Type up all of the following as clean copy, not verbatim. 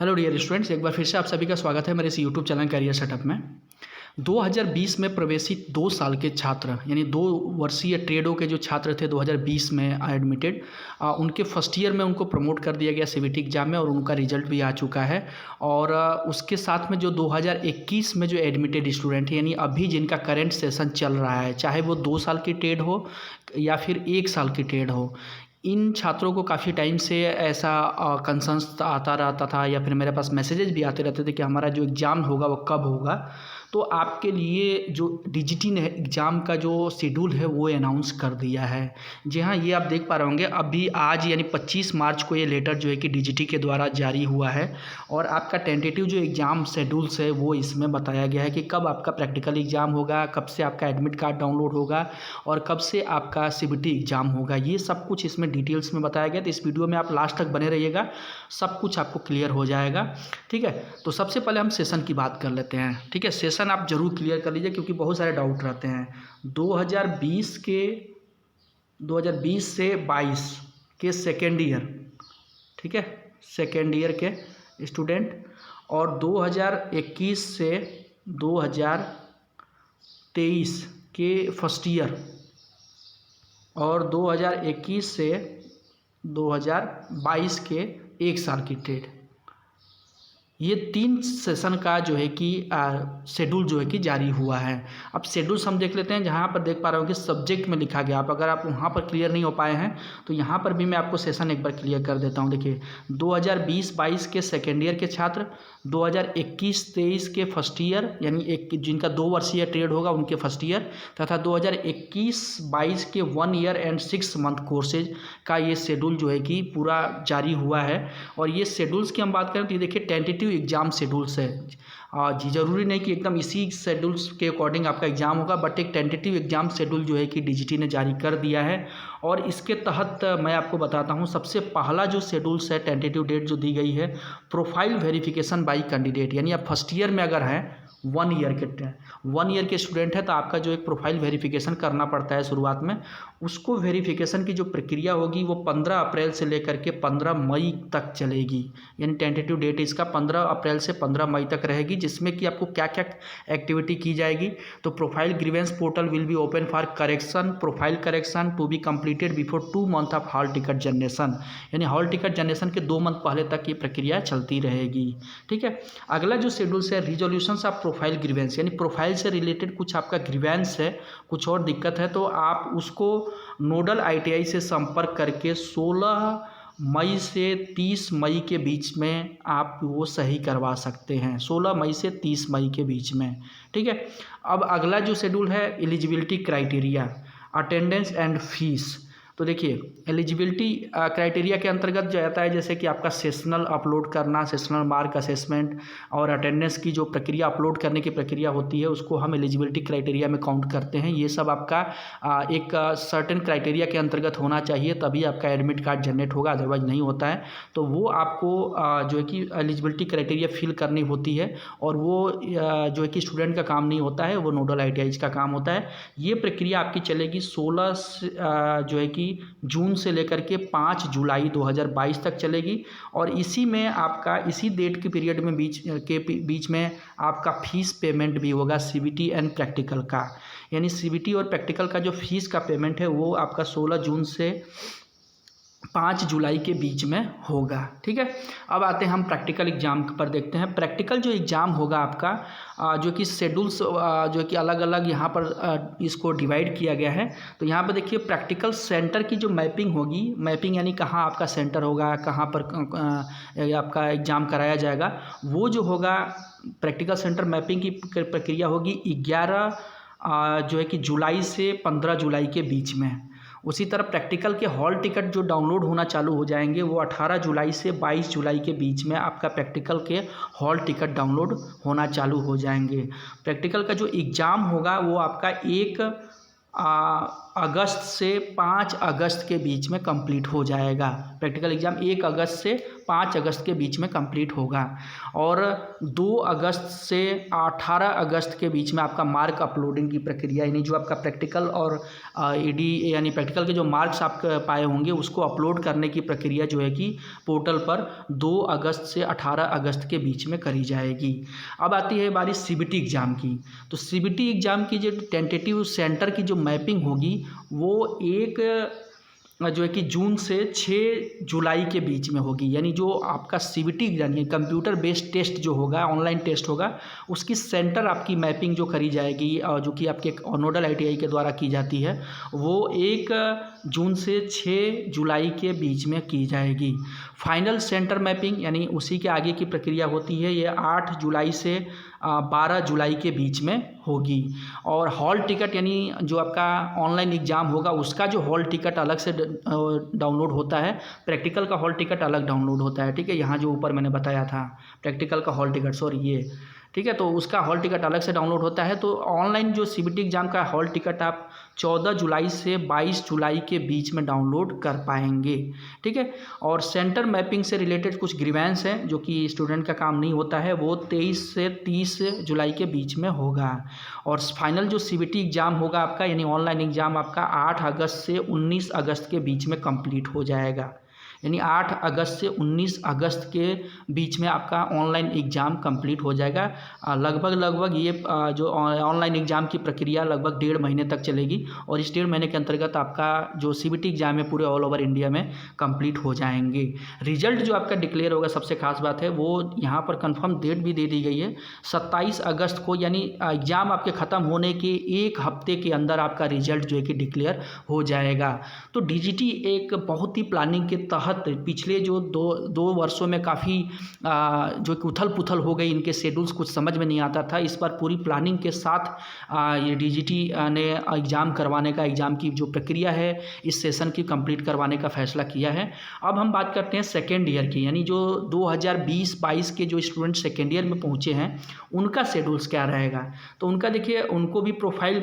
Hello dear students, एक बार फिर से आप सभी का स्वागत है मेरे इस यूट्यूब चैनल करियर सेटअप में। 2020 में प्रवेशित 2 साल के छात्र यानी 2 वर्षीय ट्रेडो के जो छात्र थे 2020 में एडमिटेड, उनके फर्स्ट ईयर में उनको प्रमोट कर दिया गया सीबीटी एग्जाम में और उनका रिजल्ट भी आ चुका है। और उसके साथ में जो 2021 में जो एडमिटेड स्टूडेंट है यानी अभी जिनका करेंट सेशन चल रहा है, चाहे वो 2 साल की ट्रेड हो या फिर 1 साल की ट्रेड हो, इन छात्रों को काफ़ी टाइम से ऐसा कंसर्न्स आता रहता था या फिर मेरे पास मैसेजेस भी आते रहते थे कि हमारा जो एग्ज़ाम होगा वो कब होगा। तो आपके लिए जो डीजीटी ने एग्ज़ाम का जो शेड्यूल है वो अनाउंस कर दिया है। जी हाँ, ये आप देख पा रहे होंगे, अभी आज यानी 25 मार्च को ये लेटर जो है कि डीजीटी के द्वारा जारी हुआ है और आपका टेंटेटिव जो एग्ज़ाम शेड्यूल्स है वो इसमें बताया गया है कि कब आपका प्रैक्टिकल एग्ज़ाम होगा, कब से आपका एडमिट कार्ड डाउनलोड होगा और कब से आपका सीबीटी एग्ज़ाम होगा। ये सब कुछ इसमें डिटेल्स में बताया गया। तो इस वीडियो में आप लास्ट तक बने रहिएगा, सब कुछ आपको क्लियर हो जाएगा। ठीक है, तो सबसे पहले हम सेशन की बात कर लेते हैं। ठीक है, सेशन आप जरूर क्लियर कर लीजिए क्योंकि बहुत सारे डाउट रहते हैं। 2020 से 22 के सेकेंड ईयर, ठीक है, सेकेंड ईयर के स्टूडेंट, और 2021 से 2023 के फर्स्ट ईयर और 2021 से 2022 के 1 साल की ट्रेड, ये 3 सेशन का जो है कि शेड्यूल जो है कि जारी हुआ है। अब शेड्यूल्स हम देख लेते हैं। जहाँ पर देख पा रहे हो कि सब्जेक्ट में लिखा गया, अगर आप वहाँ पर क्लियर नहीं हो पाए हैं तो यहाँ पर भी मैं आपको सेशन एक बार क्लियर कर देता हूँ। देखिए, 2020-22 के सेकेंड ईयर के छात्र, 2021-23 के फर्स्ट ईयर यानी एक जिनका 2 वर्षीय ट्रेड होगा उनके फर्स्ट ईयर, तथा 2021-22 के 1 ईयर एंड 6 मंथ कोर्सेज का ये शेड्यूल जो है कि पूरा जारी हुआ है। और ये शेड्यूल्स की हम बात करें तो ये देखिए टेंटेटिव एग्जाम शेड्यूल्स है। जी, ज़रूरी नहीं कि एकदम इसी शेड्यूल्स के अकॉर्डिंग आपका एग्ज़ाम होगा, बट एक टेंटेटिव एग्ज़ाम शेड्यूल जो है कि डीजीटी ने जारी कर दिया है। और इसके तहत मैं आपको बताता हूं, सबसे पहला जो शेड्यूल्स है, टेंटेटिव डेट जो दी गई है, प्रोफाइल वेरिफिकेशन बाई कैंडिडेट, यानी आप फर्स्ट ईयर में अगर हैं, 1 ईयर के स्टूडेंट है तो आपका जो एक प्रोफाइल वेरिफिकेशन करना पड़ता है शुरुआत में। उसको वेरिफिकेशन की जो प्रक्रिया होगी वो 15 अप्रैल से लेकर के 15 मई तक चलेगी। यानी टेंटेटिव डेट इसका 15 अप्रैल से 15 मई तक रहेगी, जिसमें कि आपको क्या क्या एक्टिविटी की जाएगी। तो profile grievance portal will be open for correction, profile correction to be completed before 2 month of hall ticket generation, यानी हॉल टिकट जनरेशन के 2 मंथ पहले तक ये प्रक्रिया चलती रहेगी। ठीक है, अगला जो शेड्यूल है, रिजोल्यूशंस ऑफ प्रोफाइल ग्रीवेंस, यानी प्रोफाइल से रिलेटेड कुछ आपका ग्रीवेंस है, कुछ और दिक्कत है, तो आप उसको नोडल आईटीआई से संपर्क करके 16 मई से 30 मई के बीच में आप वो सही करवा सकते हैं। 16 मई से 30 मई के बीच में। ठीक है, अब अगला जो शेड्यूल है, eligibility criteria, attendance and fees. तो देखिए, एलिजिबिलिटी क्राइटेरिया के अंतर्गत जो आता है, जैसे कि आपका सेशनल अपलोड करना, सेशनल मार्क असेसमेंट और अटेंडेंस की जो प्रक्रिया, अपलोड करने की प्रक्रिया होती है, उसको हम एलिजिबिलिटी क्राइटेरिया में काउंट करते हैं। ये सब आपका एक सर्टेन क्राइटेरिया के अंतर्गत होना चाहिए, तभी आपका एडमिट कार्ड जनरेट होगा, अदरवाइज नहीं होता है। तो वो आपको जो है कि एलिजिबिलिटी क्राइटेरिया फिल करनी होती है और वो जो है कि स्टूडेंट का काम नहीं होता है, वो नोडल आईटीआई का काम होता है। ये प्रक्रिया आपकी चलेगी 16 जो है कि जून से लेकर के 5 जुलाई 2022 तक चलेगी। और इसी में आपका, इसी डेट के पीरियड में बीच में आपका फीस पेमेंट भी होगा सीबीटी एंड प्रैक्टिकल का। यानी सीबीटी और प्रैक्टिकल का जो फीस का पेमेंट है वो आपका 16 जून से 5 जुलाई के बीच में होगा। ठीक है, अब आते हैं हम प्रैक्टिकल एग्जाम पर, देखते हैं प्रैक्टिकल जो एग्ज़ाम होगा आपका, जो कि शेड्यूल्स जो कि अलग अलग यहाँ पर इसको डिवाइड किया गया है। तो यहाँ पर देखिए, प्रैक्टिकल सेंटर की जो मैपिंग होगी, मैपिंग यानी कहाँ आपका सेंटर होगा, कहाँ पर आपका एग्ज़ाम कराया जाएगा, वो जो होगा प्रैक्टिकल सेंटर मैपिंग की प्रक्रिया होगी 11 जो है कि जुलाई से 15 जुलाई के बीच में। उसी तरह प्रैक्टिकल के हॉल टिकट जो डाउनलोड होना चालू हो जाएंगे वो 18 जुलाई से 22 जुलाई के बीच में आपका प्रैक्टिकल के हॉल टिकट डाउनलोड होना चालू हो जाएंगे। प्रैक्टिकल का जो एग्ज़ाम होगा वो आपका 1 अगस्त से 5 अगस्त के बीच में कंप्लीट हो जाएगा। प्रैक्टिकल एग्ज़ाम 1 अगस्त से 5 अगस्त के बीच में कंप्लीट होगा। और 2 अगस्त से 18 अगस्त के बीच में आपका मार्क अपलोडिंग की प्रक्रिया, यानी जो आपका प्रैक्टिकल और ईडी यानी प्रैक्टिकल के जो मार्क्स आप पाए होंगे उसको अपलोड करने की प्रक्रिया जो है कि पोर्टल पर 2 अगस्त से 18 अगस्त के बीच में करी जाएगी। अब आती है बारी सीबीटी एग्ज़ाम की। तो सीबीटी एग्ज़ाम की जो टेंटेटिव सेंटर की जो मैपिंग होगी वो एक जो है कि जून से 6 जुलाई के बीच में होगी। यानी जो आपका सीबीटी यानी कंप्यूटर बेस्ड टेस्ट जो होगा, ऑनलाइन टेस्ट होगा, उसकी सेंटर आपकी मैपिंग जो करी जाएगी जो कि आपके नोडल आईटीआई के द्वारा की जाती है, वो 1 जून से 6 जुलाई के बीच में की जाएगी। फाइनल सेंटर मैपिंग यानी उसी के आगे की प्रक्रिया होती है, ये 8 जुलाई से 12 जुलाई के बीच में होगी। और हॉल टिकट यानी जो आपका ऑनलाइन एग्ज़ाम होगा उसका जो हॉल टिकट अलग से डाउनलोड होता है, प्रैक्टिकल का हॉल टिकट अलग डाउनलोड होता है। ठीक है, यहाँ जो ऊपर मैंने बताया था प्रैक्टिकल का हॉल टिकट, सॉरी ये, ठीक है, तो उसका हॉल टिकट अलग से डाउनलोड होता है। तो ऑनलाइन जो सीबीटी एग्ज़ाम का हॉल टिकट आप 14 जुलाई से 22 जुलाई के बीच में डाउनलोड कर पाएंगे। ठीक है, और सेंटर मैपिंग से रिलेटेड कुछ ग्रीवेंस हैं जो कि स्टूडेंट का काम नहीं होता है, वो 23 से 30 जुलाई के बीच में होगा। और फाइनल जो सीबीटी एग्ज़ाम होगा आपका यानी ऑनलाइन एग्ज़ाम आपका 8 अगस्त से 19 अगस्त के बीच में कंप्लीट हो जाएगा। यानी 8 अगस्त से 19 अगस्त के बीच में आपका ऑनलाइन एग्ज़ाम कंप्लीट हो जाएगा। लगभग ये जो ऑनलाइन एग्ज़ाम की प्रक्रिया लगभग 1.5 महीने तक चलेगी और इस 1.5 महीने के अंतर्गत आपका जो सीबीटी एग्ज़ाम है पूरे ऑल ओवर इंडिया में कंप्लीट हो जाएंगे। रिजल्ट जो आपका डिक्लेयर होगा, सबसे खास बात है वो यहाँ पर कंफर्म डेट भी दे दी गई है 27 अगस्त को, यानी एग्ज़ाम आपके ख़त्म होने के 1 हफ्ते के अंदर आपका रिजल्ट जो है कि डिक्लेयर हो जाएगा। तो डीजीटी एक बहुत ही प्लानिंग के तहत पिछले जो दो वर्षों में काफ़ी जो उथल पुथल हो गई, इनके शेड्यूल्स कुछ समझ में नहीं आता था, इस बार पूरी प्लानिंग के साथ ये डीजीटी ने एग्ज़ाम करवाने का, एग्ज़ाम की जो प्रक्रिया है इस सेशन की कंप्लीट करवाने का फैसला किया है। अब हम बात करते हैं सेकेंड ईयर की, यानी जो 2020-22 के जो स्टूडेंट सेकेंड ईयर में पहुँचे हैं उनका शेड्यूल्स क्या रहेगा। तो उनका देखिए, उनको भी प्रोफाइल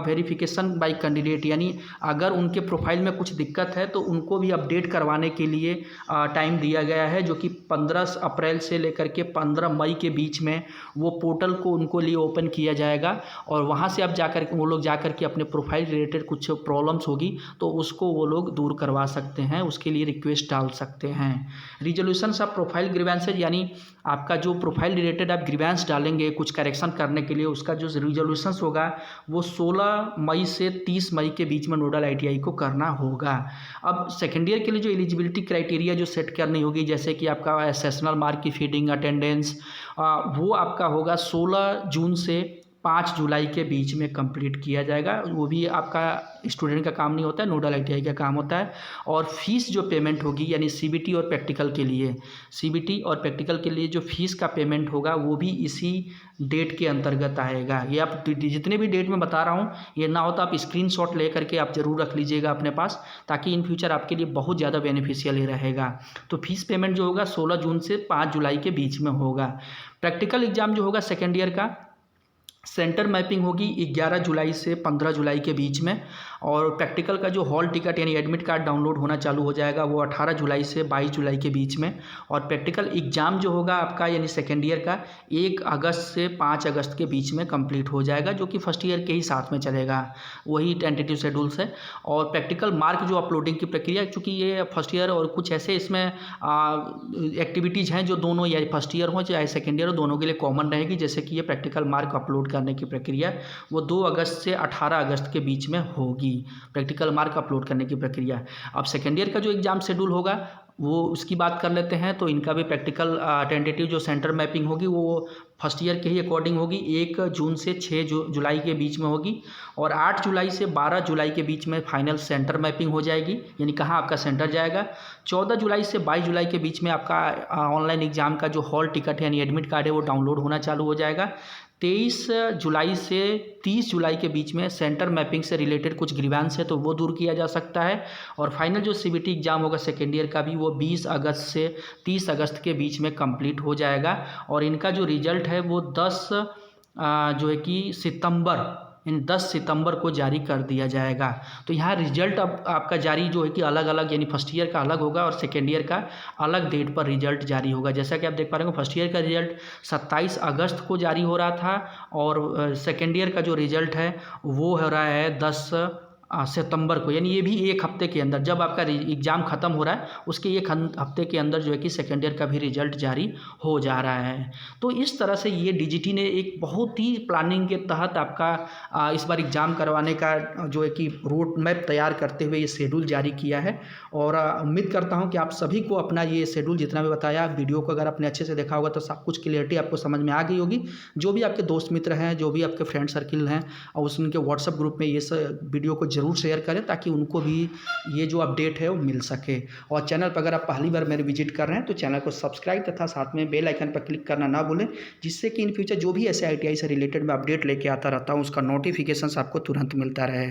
वेरिफिकेशन बाय कैंडिडेट, यानी अगर उनके प्रोफाइल में कुछ दिक्कत है तो उनको भी अपडेट करवाने के लिए टाइम दिया गया है, जो कि 15 अप्रैल से लेकर के 15 मई के बीच में वो पोर्टल को उनको लिए ओपन किया जाएगा और वहाँ से अब वो लोग जाकर के अपने प्रोफाइल रिलेटेड कुछ प्रॉब्लम्स होगी तो उसको वो लोग दूर करवा सकते हैं, उसके लिए रिक्वेस्ट डाल सकते हैं। रिजोल्यूशंस ऑफ प्रोफाइल ग्रीवेंसेज, यानी आपका जो प्रोफाइल रिलेटेड आप ग्रीवेंस डालेंगे कुछ करेक्शन करने के लिए, उसका जो रिजोल्यूशंस होगा वो 16 मई से 30 मई के बीच में नोडल आईटीआई को करना होगा। अब सेकेंड ईयर के लिए जो एलिजिबिलिटी क्राइटेरिया जो सेट करनी होगी, जैसे कि आपका सेशनल मार्क की फीडिंग, अटेंडेंस, वो आपका होगा 16 जून से 5 जुलाई के बीच में कंप्लीट किया जाएगा। वो भी आपका स्टूडेंट का काम नहीं होता है, नोडल आईटीआई का काम होता है। और फीस जो पेमेंट होगी, यानी सीबीटी और प्रैक्टिकल के लिए, सीबीटी और प्रैक्टिकल के लिए जो फीस का पेमेंट होगा वो भी इसी डेट के अंतर्गत आएगा। ये आप जितने भी डेट में बता रहा हूँ, ये ना हो तो आप स्क्रीनशॉट ले करके आप ज़रूर रख लीजिएगा अपने पास, ताकि इन फ्यूचर आपके लिए बहुत ज़्यादा बेनिफिशियल रहेगा। तो फीस पेमेंट जो होगा 16 जून से 5 जुलाई के बीच में होगा। प्रैक्टिकल एग्ज़ाम जो होगा सेकेंड ईयर का, सेंटर मैपिंग होगी 11 जुलाई से 15 जुलाई के बीच में, और प्रैक्टिकल का जो हॉल टिकट यानी एडमिट कार्ड डाउनलोड होना चालू हो जाएगा वो 18 जुलाई से 22 जुलाई के बीच में। और प्रैक्टिकल एग्ज़ाम जो होगा आपका यानी सेकेंड ईयर का 1 अगस्त से 5 अगस्त के बीच में कंप्लीट हो जाएगा, जो कि फर्स्ट ईयर के ही साथ में चलेगा, वही टेंटेटिव शेड्यूल्स है। और प्रैक्टिकल मार्क जो अपलोडिंग की प्रक्रिया, चूँकि ये फर्स्ट ईयर और कुछ ऐसे इसमें एक्टिविटीज़ हैं जो दोनों या फर्स्ट ईयर हो चाहे सेकेंड ईयर हो, दोनों के लिए कॉमन रहेगी। जैसे कि ये प्रैक्टिकल मार्क अपलोड करने की प्रक्रिया वो 2 अगस्त से 18 अगस्त के बीच में होगी, प्रैक्टिकल मार्क अपलोड करने की प्रक्रिया। अब सेकेंड ईयर का जो एग्ज़ाम शेड्यूल होगा वो उसकी बात कर लेते हैं। तो इनका भी प्रैक्टिकल टेंटेटिव जो सेंटर मैपिंग होगी वो फर्स्ट ईयर के ही अकॉर्डिंग होगी, 1 जून से 6 जुलाई के बीच में होगी, और 8 जुलाई से 12 जुलाई के बीच में फाइनल सेंटर मैपिंग हो जाएगी, यानी कहाँ आपका सेंटर जाएगा। 14 जुलाई से 22 जुलाई के बीच में आपका ऑनलाइन एग्ज़ाम का जो हॉल टिकट है यानी एडमिट कार्ड है वो डाउनलोड होना चालू हो जाएगा। 23 जुलाई से 30 जुलाई के बीच में सेंटर मैपिंग से रिलेटेड कुछ ग्रीवेंस है तो वो दूर किया जा सकता है। और फाइनल जो सीबीटी एग्ज़ाम होगा सेकेंड ईयर का भी वो 20 अगस्त से 30 अगस्त के बीच में कंप्लीट हो जाएगा। और इनका जो रिज़ल्ट है वो 10 जो है कि सितंबर यानी 10 सितंबर को जारी कर दिया जाएगा। तो यहाँ रिजल्ट अब आपका जारी जो है कि अलग अलग, यानी फर्स्ट ईयर का अलग होगा और सेकेंड ईयर का अलग डेट पर रिजल्ट जारी होगा। जैसा कि आप देख पा रहे हो फर्स्ट ईयर का रिजल्ट 27 अगस्त को जारी हो रहा था और सेकेंड ईयर का जो रिजल्ट है वो हो रहा है 10 सितंबर को, यानी ये भी एक हफ्ते के अंदर, जब आपका एग्ज़ाम ख़त्म हो रहा है उसके एक हफ्ते के अंदर जो है कि सेकेंड ईयर का भी रिजल्ट जारी हो जा रहा है। तो इस तरह से ये डीजीटी ने एक बहुत ही प्लानिंग के तहत आपका इस बार एग्ज़ाम करवाने का जो है कि रोड मैप तैयार करते हुए ये शेड्यूल जारी किया है। और उम्मीद करता हूँ कि आप सभी को अपना ये शेड्यूल जितना भी बताया, वीडियो को अगर आपने अच्छे से देखा होगा तो सब कुछ क्लियरिटी आपको समझ में आ गई होगी। जो भी आपके दोस्त मित्र हैं, जो भी आपके फ्रेंड सर्किल हैं, और उनके व्हाट्सएप ग्रुप में ये वीडियो को ज़रूर शेयर करें ताकि उनको भी ये जो अपडेट है वो मिल सके। और चैनल पर अगर आप पहली बार मेरे विजिट कर रहे हैं तो चैनल को सब्सक्राइब तथा साथ में बेल आइकन पर क्लिक करना ना भूलें, जिससे कि इन फ्यूचर जो भी ऐसे ITI से रिलेटेड मैं अपडेट लेके आता रहता हूँ उसका नोटिफिकेशन आपको तुरंत मिलता रहे।